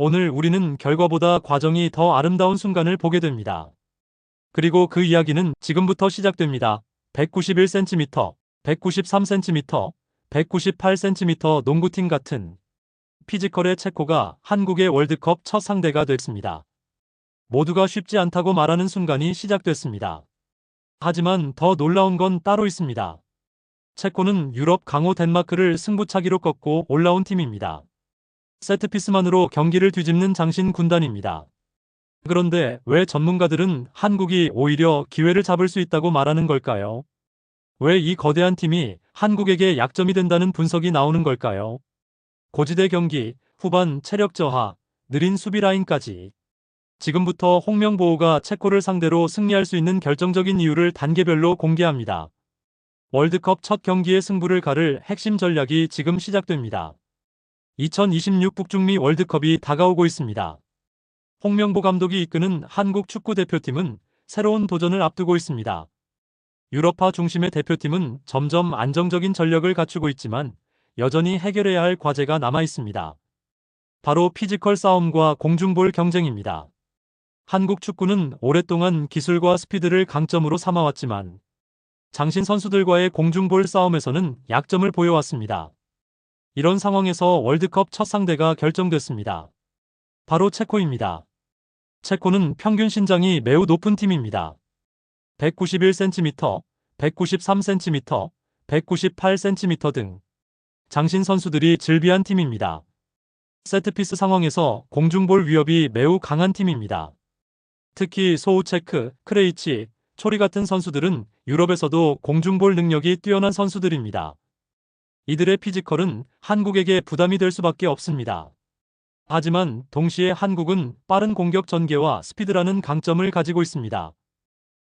오늘 우리는 결과보다 과정이 더 아름다운 순간을 보게 됩니다. 그리고 그 이야기는 지금부터 시작됩니다. 191cm, 193cm, 198cm 농구팀 같은 피지컬의 체코가 한국의 월드컵 첫 상대가 됐습니다. 모두가 쉽지 않다고 말하는 순간이 시작됐습니다. 하지만 더 놀라운 건 따로 있습니다. 체코는 유럽 강호 덴마크를 승부차기로 꺾고 올라온 팀입니다. 세트피스만으로 경기를 뒤집는 장신 군단입니다. 그런데 왜 전문가들은 한국이 오히려 기회를 잡을 수 있다고 말하는 걸까요? 왜 이 거대한 팀이 한국에게 약점이 된다는 분석이 나오는 걸까요? 고지대 경기, 후반 체력 저하, 느린 수비 라인까지. 지금부터 홍명보가 체코를 상대로 승리할 수 있는 결정적인 이유를 단계별로 공개합니다. 월드컵 첫 경기의 승부를 가를 핵심 전략이 지금 시작됩니다. 2026 북중미 월드컵이 다가오고 있습니다. 홍명보 감독이 이끄는 한국 축구 대표팀은 새로운 도전을 앞두고 있습니다. 유럽파 중심의 대표팀은 점점 안정적인 전력을 갖추고 있지만 여전히 해결해야 할 과제가 남아 있습니다. 바로 피지컬 싸움과 공중볼 경쟁입니다. 한국 축구는 오랫동안 기술과 스피드를 강점으로 삼아왔지만 장신 선수들과의 공중볼 싸움에서는 약점을 보여왔습니다. 이런 상황에서 월드컵 첫 상대가 결정됐습니다. 바로 체코입니다. 체코는 평균 신장이 매우 높은 팀입니다. 191cm, 193cm, 198cm 등 장신 선수들이 즐비한 팀입니다. 세트피스 상황에서 공중볼 위협이 매우 강한 팀입니다. 특히 소우체크, 크레이치, 초리 같은 선수들은 유럽에서도 공중볼 능력이 뛰어난 선수들입니다. 이들의 피지컬은 한국에게 부담이 될 수밖에 없습니다. 하지만 동시에 한국은 빠른 공격 전개와 스피드라는 강점을 가지고 있습니다.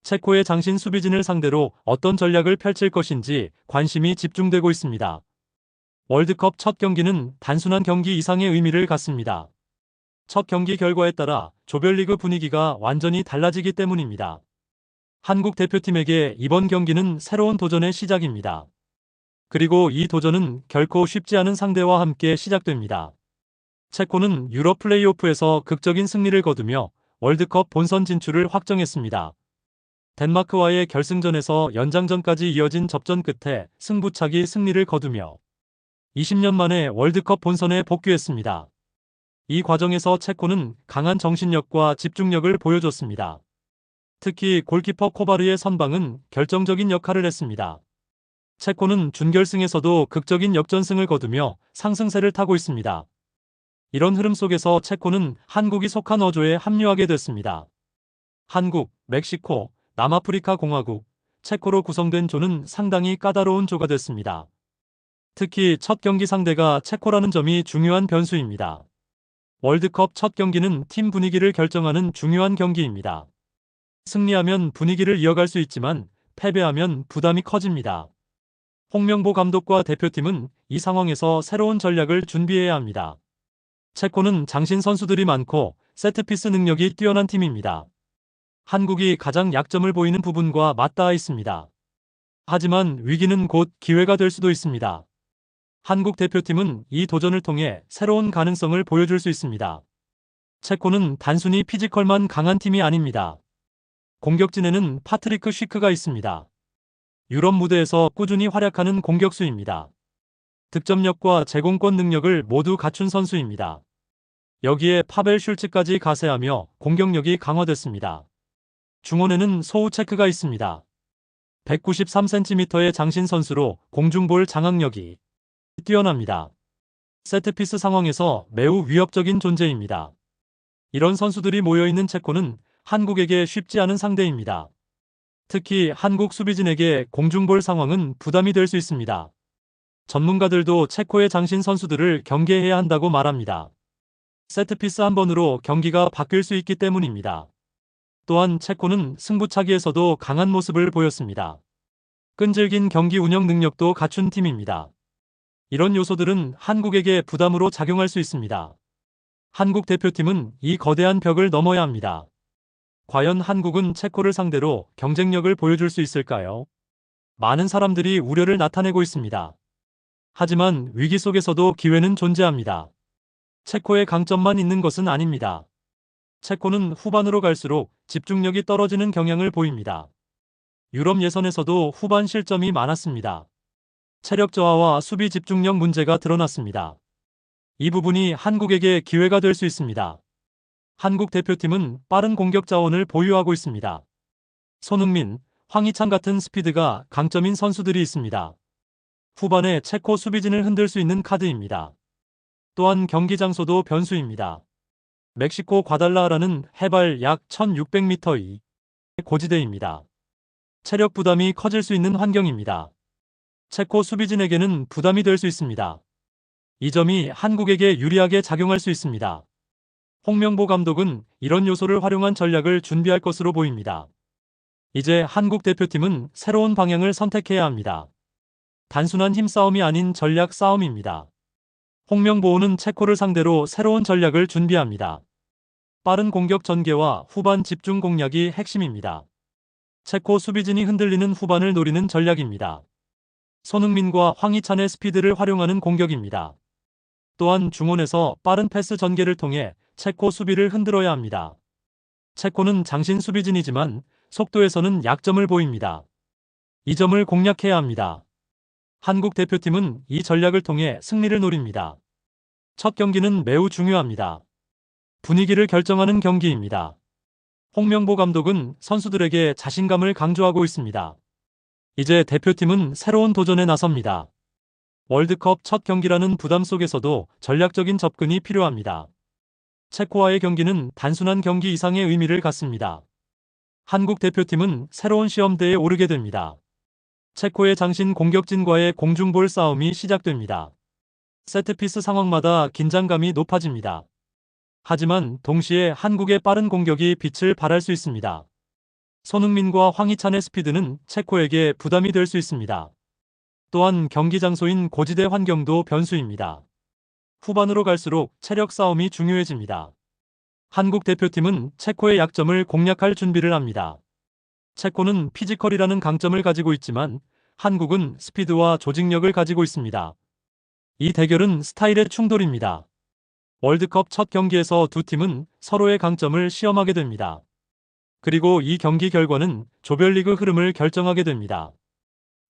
체코의 장신 수비진을 상대로 어떤 전략을 펼칠 것인지 관심이 집중되고 있습니다. 월드컵 첫 경기는 단순한 경기 이상의 의미를 갖습니다. 첫 경기 결과에 따라 조별리그 분위기가 완전히 달라지기 때문입니다. 한국 대표팀에게 이번 경기는 새로운 도전의 시작입니다. 그리고 이 도전은 결코 쉽지 않은 상대와 함께 시작됩니다. 체코는 유럽 플레이오프에서 극적인 승리를 거두며 월드컵 본선 진출을 확정했습니다. 덴마크와의 결승전에서 연장전까지 이어진 접전 끝에 승부차기 승리를 거두며 20년 만에 월드컵 본선에 복귀했습니다. 이 과정에서 체코는 강한 정신력과 집중력을 보여줬습니다. 특히 골키퍼 코바르의 선방은 결정적인 역할을 했습니다. 체코는 준결승에서도 극적인 역전승을 거두며 상승세를 타고 있습니다. 이런 흐름 속에서 체코는 한국이 속한 어조에 합류하게 됐습니다. 한국, 멕시코, 남아프리카 공화국, 체코로 구성된 조는 상당히 까다로운 조가 됐습니다. 특히 첫 경기 상대가 체코라는 점이 중요한 변수입니다. 월드컵 첫 경기는 팀 분위기를 결정하는 중요한 경기입니다. 승리하면 분위기를 이어갈 수 있지만 패배하면 부담이 커집니다. 홍명보 감독과 대표팀은 이 상황에서 새로운 전략을 준비해야 합니다. 체코는 장신 선수들이 많고 세트피스 능력이 뛰어난 팀입니다. 한국이 가장 약점을 보이는 부분과 맞닿아 있습니다. 하지만 위기는 곧 기회가 될 수도 있습니다. 한국 대표팀은 이 도전을 통해 새로운 가능성을 보여줄 수 있습니다. 체코는 단순히 피지컬만 강한 팀이 아닙니다. 공격진에는 파트리크 쉬크가 있습니다. 유럽 무대에서 꾸준히 활약하는 공격수입니다. 득점력과 제공권 능력을 모두 갖춘 선수입니다. 여기에 파벨 슐츠까지 가세하며 공격력이 강화됐습니다. 중원에는 소우체크가 있습니다. 193cm의 장신 선수로 공중볼 장악력이 뛰어납니다. 세트피스 상황에서 매우 위협적인 존재입니다. 이런 선수들이 모여있는 체코는 한국에게 쉽지 않은 상대입니다. 특히 한국 수비진에게 공중볼 상황은 부담이 될 수 있습니다. 전문가들도 체코의 장신 선수들을 경계해야 한다고 말합니다. 세트피스 한 번으로 경기가 바뀔 수 있기 때문입니다. 또한 체코는 승부차기에서도 강한 모습을 보였습니다. 끈질긴 경기 운영 능력도 갖춘 팀입니다. 이런 요소들은 한국에게 부담으로 작용할 수 있습니다. 한국 대표팀은 이 거대한 벽을 넘어야 합니다. 과연 한국은 체코를 상대로 경쟁력을 보여줄 수 있을까요? 많은 사람들이 우려를 나타내고 있습니다. 하지만 위기 속에서도 기회는 존재합니다. 체코의 강점만 있는 것은 아닙니다. 체코는 후반으로 갈수록 집중력이 떨어지는 경향을 보입니다. 유럽 예선에서도 후반 실점이 많았습니다. 체력 저하와 수비 집중력 문제가 드러났습니다. 이 부분이 한국에게 기회가 될 수 있습니다. 한국 대표팀은 빠른 공격 자원을 보유하고 있습니다. 손흥민, 황희찬 같은 스피드가 강점인 선수들이 있습니다. 후반에 체코 수비진을 흔들 수 있는 카드입니다. 또한 경기 장소도 변수입니다. 멕시코 과달라하라는 해발 약 1600m의 고지대입니다. 체력 부담이 커질 수 있는 환경입니다. 체코 수비진에게는 부담이 될 수 있습니다. 이 점이 한국에게 유리하게 작용할 수 있습니다. 홍명보 감독은 이런 요소를 활용한 전략을 준비할 것으로 보입니다. 이제 한국 대표팀은 새로운 방향을 선택해야 합니다. 단순한 힘싸움이 아닌 전략 싸움입니다. 홍명보는 체코를 상대로 새로운 전략을 준비합니다. 빠른 공격 전개와 후반 집중 공략이 핵심입니다. 체코 수비진이 흔들리는 후반을 노리는 전략입니다. 손흥민과 황희찬의 스피드를 활용하는 공격입니다. 또한 중원에서 빠른 패스 전개를 통해 체코 수비를 흔들어야 합니다. 체코는 장신 수비진이지만 속도에서는 약점을 보입니다. 이 점을 공략해야 합니다. 한국 대표팀은 이 전략을 통해 승리를 노립니다. 첫 경기는 매우 중요합니다. 분위기를 결정하는 경기입니다. 홍명보 감독은 선수들에게 자신감을 강조하고 있습니다. 이제 대표팀은 새로운 도전에 나섭니다. 월드컵 첫 경기라는 부담 속에서도 전략적인 접근이 필요합니다. 체코와의 경기는 단순한 경기 이상의 의미를 갖습니다. 한국 대표팀은 새로운 시험대에 오르게 됩니다. 체코의 장신 공격진과의 공중볼 싸움이 시작됩니다. 세트피스 상황마다 긴장감이 높아집니다. 하지만 동시에 한국의 빠른 공격이 빛을 발할 수 있습니다. 손흥민과 황희찬의 스피드는 체코에게 부담이 될 수 있습니다. 또한 경기 장소인 고지대 환경도 변수입니다. 후반으로 갈수록 체력 싸움이 중요해집니다. 한국 대표팀은 체코의 약점을 공략할 준비를 합니다. 체코는 피지컬이라는 강점을 가지고 있지만 한국은 스피드와 조직력을 가지고 있습니다. 이 대결은 스타일의 충돌입니다. 월드컵 첫 경기에서 두 팀은 서로의 강점을 시험하게 됩니다. 그리고 이 경기 결과는 조별리그 흐름을 결정하게 됩니다.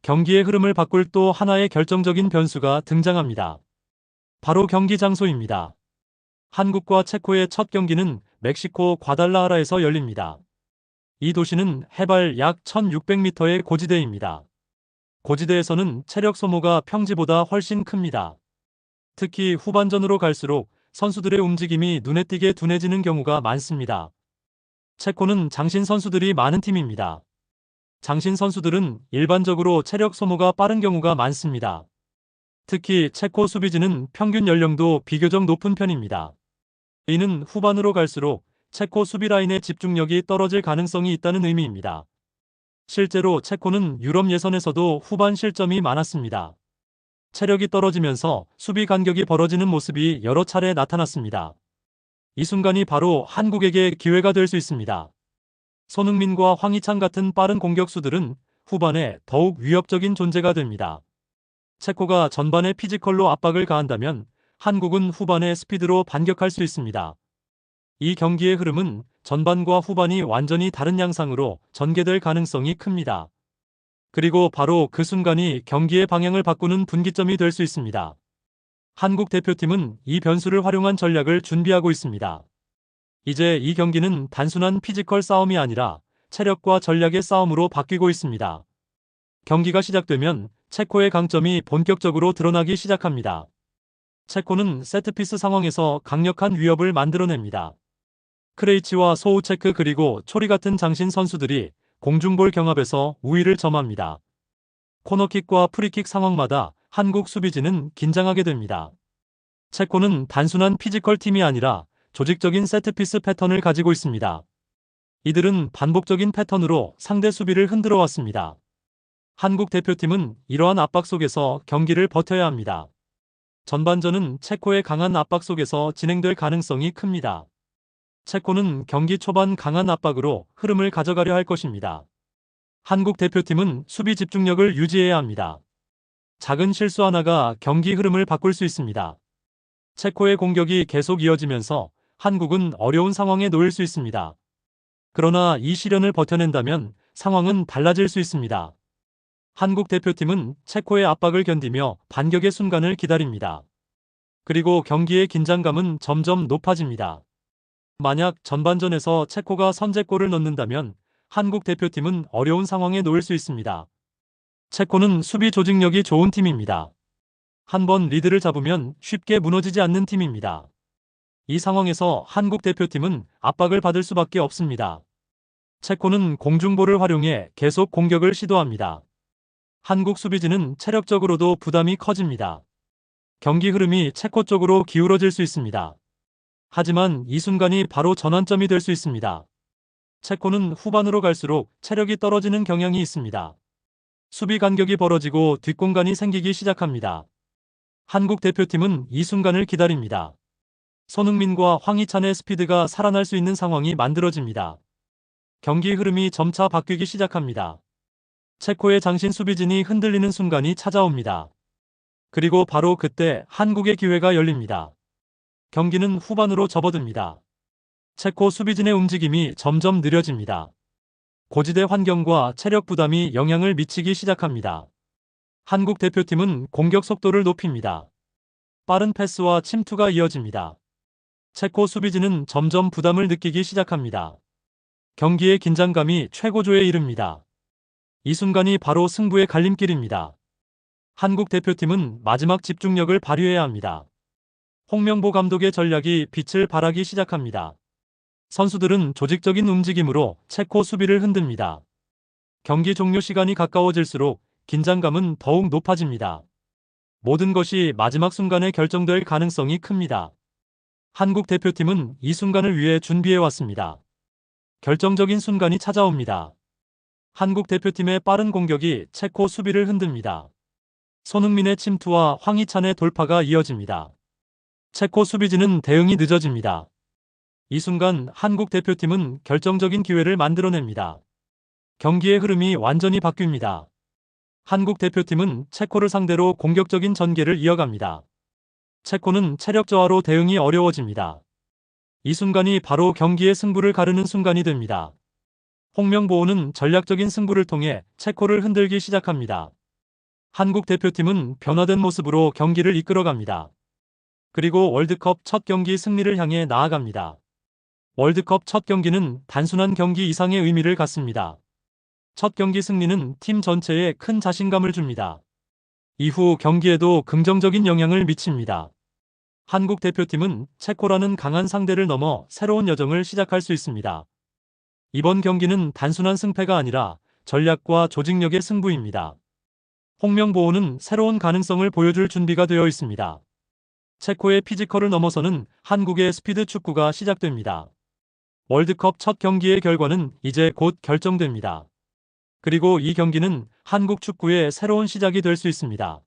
경기의 흐름을 바꿀 또 하나의 결정적인 변수가 등장합니다. 바로 경기 장소입니다. 한국과 체코의 첫 경기는 멕시코 과달라하라에서 열립니다. 이 도시는 해발 약 1600m의 고지대입니다. 고지대에서는 체력 소모가 평지보다 훨씬 큽니다. 특히 후반전으로 갈수록 선수들의 움직임이 눈에 띄게 둔해지는 경우가 많습니다. 체코는 장신 선수들이 많은 팀입니다. 장신 선수들은 일반적으로 체력 소모가 빠른 경우가 많습니다. 특히 체코 수비진은 평균 연령도 비교적 높은 편입니다. 이는 후반으로 갈수록 체코 수비 라인의 집중력이 떨어질 가능성이 있다는 의미입니다. 실제로 체코는 유럽 예선에서도 후반 실점이 많았습니다. 체력이 떨어지면서 수비 간격이 벌어지는 모습이 여러 차례 나타났습니다. 이 순간이 바로 한국에게 기회가 될 수 있습니다. 손흥민과 황희찬 같은 빠른 공격수들은 후반에 더욱 위협적인 존재가 됩니다. 체코가 전반에 피지컬로 압박을 가한다면 한국은 후반에 스피드로 반격할 수 있습니다. 이 경기의 흐름은 전반과 후반이 완전히 다른 양상으로 전개될 가능성이 큽니다. 그리고 바로 그 순간이 경기의 방향을 바꾸는 분기점이 될 수 있습니다. 한국 대표팀은 이 변수를 활용한 전략을 준비하고 있습니다. 이제 이 경기는 단순한 피지컬 싸움이 아니라 체력과 전략의 싸움으로 바뀌고 있습니다. 경기가 시작되면 체코의 강점이 본격적으로 드러나기 시작합니다. 체코는 세트피스 상황에서 강력한 위협을 만들어냅니다. 크레이치와 소우체크 그리고 초리 같은 장신 선수들이 공중볼 경합에서 우위를 점합니다. 코너킥과 프리킥 상황마다 한국 수비진은 긴장하게 됩니다. 체코는 단순한 피지컬 팀이 아니라 조직적인 세트피스 패턴을 가지고 있습니다. 이들은 반복적인 패턴으로 상대 수비를 흔들어 왔습니다. 한국 대표팀은 이러한 압박 속에서 경기를 버텨야 합니다. 전반전은 체코의 강한 압박 속에서 진행될 가능성이 큽니다. 체코는 경기 초반 강한 압박으로 흐름을 가져가려 할 것입니다. 한국 대표팀은 수비 집중력을 유지해야 합니다. 작은 실수 하나가 경기 흐름을 바꿀 수 있습니다. 체코의 공격이 계속 이어지면서 한국은 어려운 상황에 놓일 수 있습니다. 그러나 이 시련을 버텨낸다면 상황은 달라질 수 있습니다. 한국 대표팀은 체코의 압박을 견디며 반격의 순간을 기다립니다. 그리고 경기의 긴장감은 점점 높아집니다. 만약 전반전에서 체코가 선제골을 넣는다면 한국 대표팀은 어려운 상황에 놓일 수 있습니다. 체코는 수비 조직력이 좋은 팀입니다. 한번 리드를 잡으면 쉽게 무너지지 않는 팀입니다. 이 상황에서 한국 대표팀은 압박을 받을 수밖에 없습니다. 체코는 공중볼을 활용해 계속 공격을 시도합니다. 한국 수비진은 체력적으로도 부담이 커집니다. 경기 흐름이 체코 쪽으로 기울어질 수 있습니다. 하지만 이 순간이 바로 전환점이 될 수 있습니다. 체코는 후반으로 갈수록 체력이 떨어지는 경향이 있습니다. 수비 간격이 벌어지고 뒷공간이 생기기 시작합니다. 한국 대표팀은 이 순간을 기다립니다. 손흥민과 황희찬의 스피드가 살아날 수 있는 상황이 만들어집니다. 경기 흐름이 점차 바뀌기 시작합니다. 체코의 장신 수비진이 흔들리는 순간이 찾아옵니다. 그리고 바로 그때 한국의 기회가 열립니다. 경기는 후반으로 접어듭니다. 체코 수비진의 움직임이 점점 느려집니다. 고지대 환경과 체력 부담이 영향을 미치기 시작합니다. 한국 대표팀은 공격 속도를 높입니다. 빠른 패스와 침투가 이어집니다. 체코 수비진은 점점 부담을 느끼기 시작합니다. 경기의 긴장감이 최고조에 이릅니다. 이 순간이 바로 승부의 갈림길입니다. 한국 대표팀은 마지막 집중력을 발휘해야 합니다. 홍명보 감독의 전략이 빛을 발하기 시작합니다. 선수들은 조직적인 움직임으로 체코 수비를 흔듭니다. 경기 종료 시간이 가까워질수록 긴장감은 더욱 높아집니다. 모든 것이 마지막 순간에 결정될 가능성이 큽니다. 한국 대표팀은 이 순간을 위해 준비해왔습니다. 결정적인 순간이 찾아옵니다. 한국 대표팀의 빠른 공격이 체코 수비를 흔듭니다. 손흥민의 침투와 황희찬의 돌파가 이어집니다. 체코 수비진은 대응이 늦어집니다. 이 순간 한국 대표팀은 결정적인 기회를 만들어냅니다. 경기의 흐름이 완전히 바뀝니다. 한국 대표팀은 체코를 상대로 공격적인 전개를 이어갑니다. 체코는 체력 저하로 대응이 어려워집니다. 이 순간이 바로 경기의 승부를 가르는 순간이 됩니다. 홍명보는 전략적인 승부를 통해 체코를 흔들기 시작합니다. 한국 대표팀은 변화된 모습으로 경기를 이끌어갑니다. 그리고 월드컵 첫 경기 승리를 향해 나아갑니다. 월드컵 첫 경기는 단순한 경기 이상의 의미를 갖습니다. 첫 경기 승리는 팀 전체에 큰 자신감을 줍니다. 이후 경기에도 긍정적인 영향을 미칩니다. 한국 대표팀은 체코라는 강한 상대를 넘어 새로운 여정을 시작할 수 있습니다. 이번 경기는 단순한 승패가 아니라 전략과 조직력의 승부입니다. 홍명보는 새로운 가능성을 보여줄 준비가 되어 있습니다. 체코의 피지컬을 넘어서는 한국의 스피드 축구가 시작됩니다. 월드컵 첫 경기의 결과는 이제 곧 결정됩니다. 그리고 이 경기는 한국 축구의 새로운 시작이 될 수 있습니다.